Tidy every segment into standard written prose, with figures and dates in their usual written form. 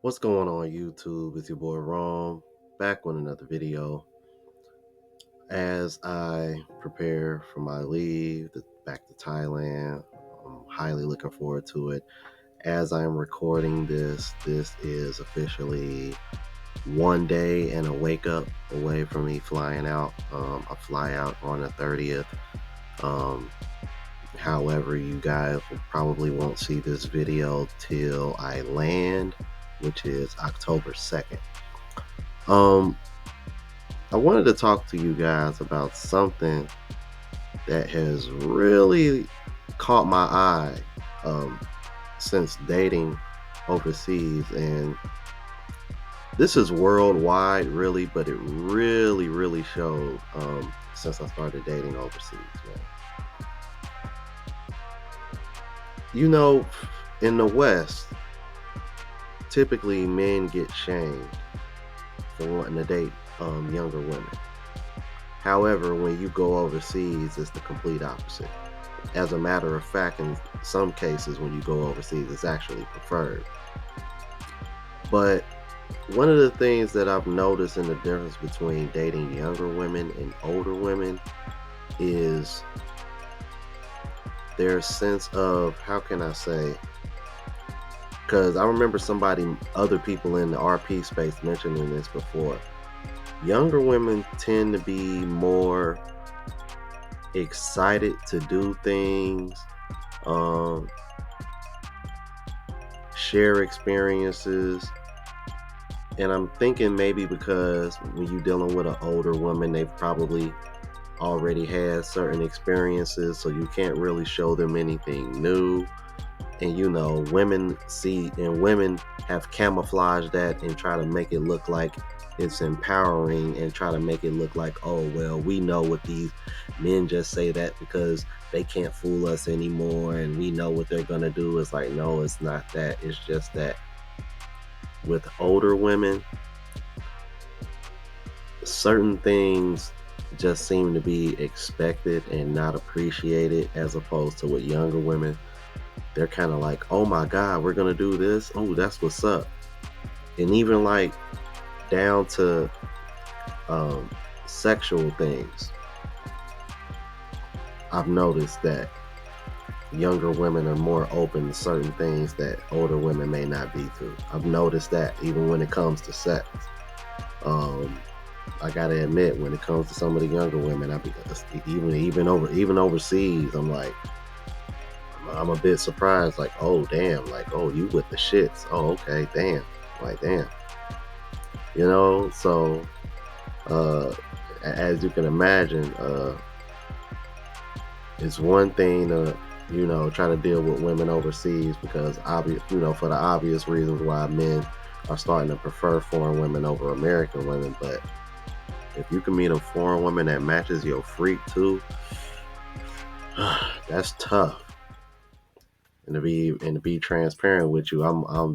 What's going on YouTube? It's your boy Rom back with another video. As I prepare for my leave back to Thailand, I'm highly looking forward to it. As I'm recording this is officially one day and a wake up away from me flying out. I fly out on the 30th. Um, However, you guys probably won't see this video till I land, which is October 2nd. Um, I wanted to talk to you guys about something that has really caught my eye um, since dating overseas. And this is worldwide, really, but it really showed since I started dating overseas. Man. You know, in the West, typically men get shamed for wanting to date younger women. However, when you go overseas, it's the complete opposite. As a matter of fact, in some cases, when you go overseas, it's actually preferred. But one of the things that I've noticed in the difference between dating younger women and older women is their sense of, how can I say, because I remember other people in the RP space mentioning this before. Younger women tend to be more excited to do things, um, share experiences. And I'm thinking maybe because when you're dealing with an older woman, they've probably already had certain experiences, so you can't really show them anything new. And women have camouflaged that and try to make it look like it's empowering and try to make it look like, oh well, we know what these men just say that because they can't fool us anymore and we know what they're gonna do. It's like, no, it's not that. It's just that with older women, certain things just seem to be expected and not appreciated, as opposed to with younger women. They're kind of like, oh my God, we're gonna do this. Oh, that's what's up. And even like down to um, sexual things, I've noticed that younger women are more open to certain things that older women may not be to. I've noticed that even when it comes to sex. Um, I gotta admit, when it comes to some of the younger women, even overseas, I'm a bit surprised. Like, oh damn, like, oh, you with the shits. Oh, okay, damn, like damn, So uh, as you can imagine, it's one thing to try to deal with women overseas because for the obvious reasons why men are starting to prefer foreign women over American women. But if you can meet a foreign woman that matches your freak too, that's tough. And to be transparent with you,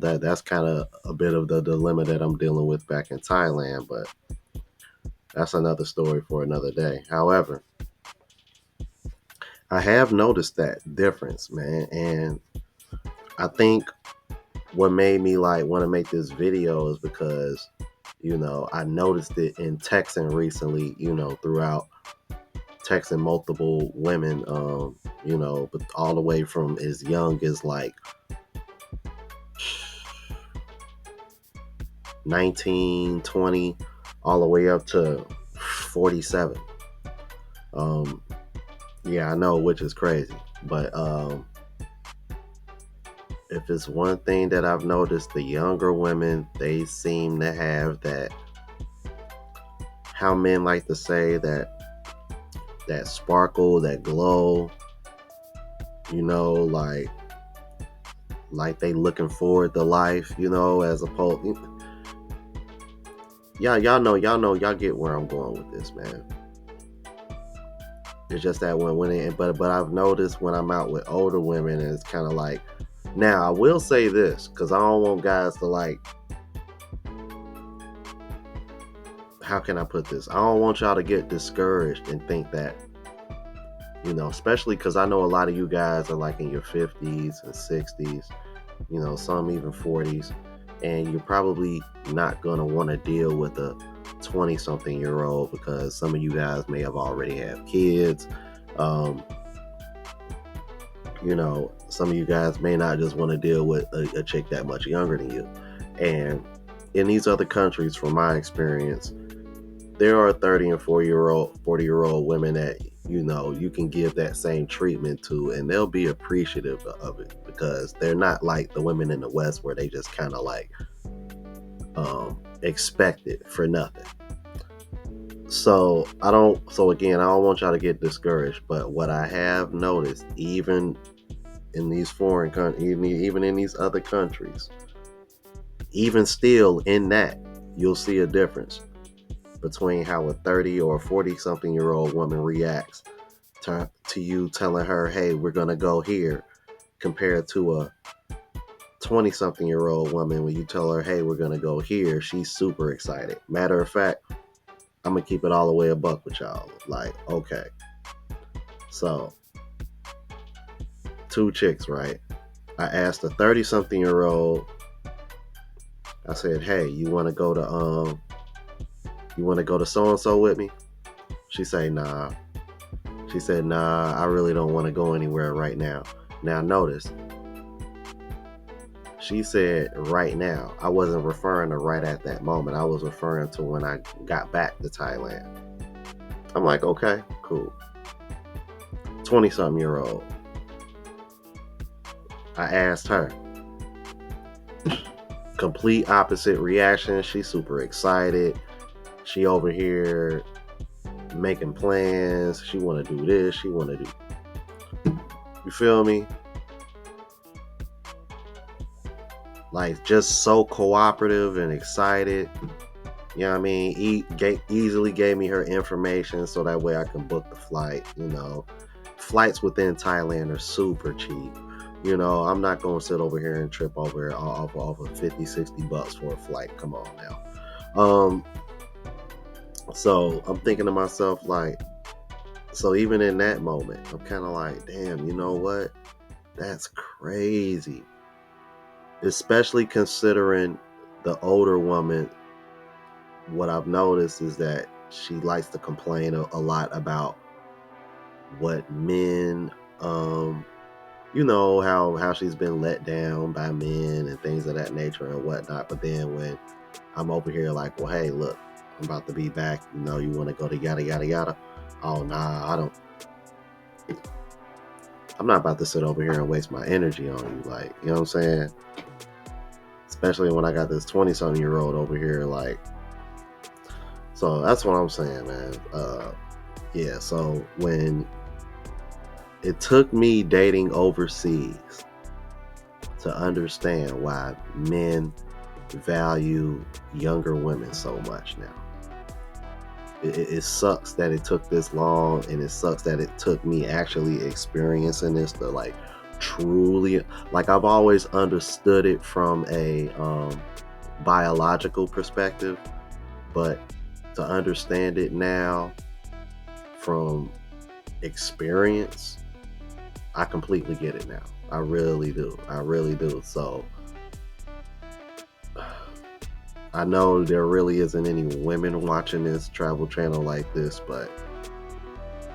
that's kind of a bit of the dilemma that I'm dealing with back in Thailand, but that's another story for another day. However, I have noticed that difference, man, and I think what made me like want to make this video is because I noticed it in texting recently, throughout texting multiple women, but all the way from as young as like 19, 20, all the way up to 47. Yeah, I know, which is crazy. But if it's one thing that I've noticed, the younger women, they seem to have that, how men like to say, that sparkle, that glow, like they looking forward to life, as opposed. Yeah, y'all get where I'm going with this, man. It's just that but I've noticed when I'm out with older women, and it's kind of like, now I will say this, because I don't want guys to like, how can I put this? I don't want y'all to get discouraged and think that, especially because I know a lot of you guys are like in your 50s and 60s, some even 40s. and you're probably not going to want to deal with a 20 something year old, because some of you guys may have already have kids. um, some of you guys may not just want to deal with a chick that much younger than you. And in these other countries, from my experience, there are 30 and 40-year-old women that you can give that same treatment to, and they'll be appreciative of it, because they're not like the women in the West where they just kind of like expect it for nothing. So again, I don't want y'all to get discouraged, but what I have noticed, even in these foreign countries, even in these other countries, even still in that, you'll see a difference between how a 30 or 40 something year old woman reacts to you telling her, hey, we're going to go here, compared to a 20 something year old woman. When you tell her, hey, we're going to go here, she's super excited. Matter of fact, I'm going to keep it all the way a buck with y'all. Like, okay. So, two chicks, right? I asked a 30 something year old, I said, hey, you want to go to so and so with me? She said, nah. She said, nah, I really don't want to go anywhere right now. Now notice, she said right now. I wasn't referring to right at that moment. I was referring to when I got back to Thailand. I'm like, okay, cool. 20 something year old. I asked her. Complete opposite reaction. She's super excited. She over here making plans. She want to do this. She want to do. You feel me? Like, just so cooperative and excited. You know what I mean? Easily gave me her information so that way I can book the flight. Flights within Thailand are super cheap. I'm not going to sit over here and trip over off of $50-$60 for a flight. Come on now. So I'm thinking to myself, like, so even in that moment, I'm kind of like, damn, you know what? That's crazy. Especially considering the older woman. What I've noticed is that she likes to complain a lot about what men, how she's been let down by men and things of that nature and whatnot. But then when I'm over here like, well, hey, look, I'm about to be back. You want to go to yada, yada, yada. Oh, nah, I don't. I'm not about to sit over here and waste my energy on you. Like, you know what I'm saying? Especially when I got this 20-something year old over here, like. So that's what I'm saying, man. Yeah, so when it took me dating overseas to understand why men value younger women so much now. It sucks that it took this long, and it sucks that it took me actually experiencing this to like truly, like, I've always understood it from a biological perspective, but to understand it now from experience, I completely get it now. I really do. So I know there really isn't any women watching this travel channel like this, but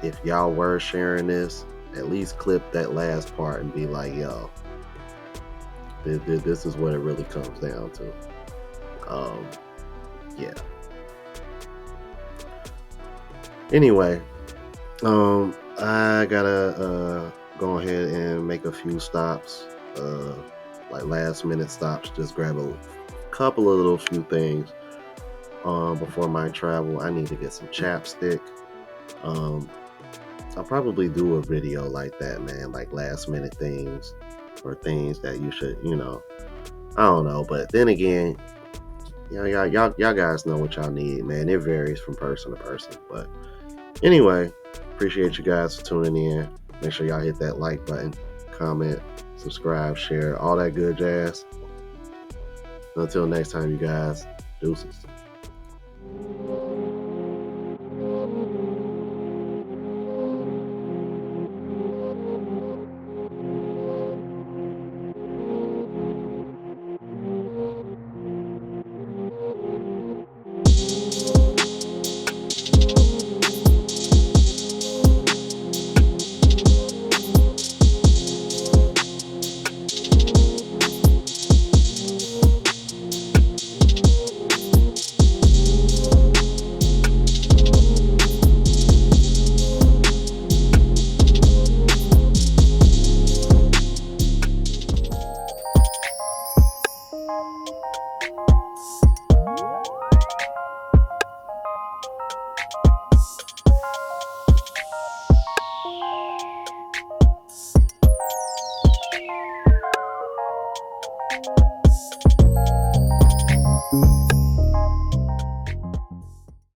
if y'all were sharing this, at least clip that last part and be like, yo, this is what it really comes down to. Yeah. Anyway, I gotta go ahead and make a few stops, like last minute stops. Just grab a couple of little few things before my travel. I need to get some chapstick. I'll probably do a video like that, man, like last minute things or things that you should, I don't know. But then again, y'all guys know what y'all need, man. It varies from person to person. But anyway, appreciate you guys for tuning in. Make sure y'all hit that like button, comment, subscribe, share, all that good jazz. Until next time, you guys, deuces.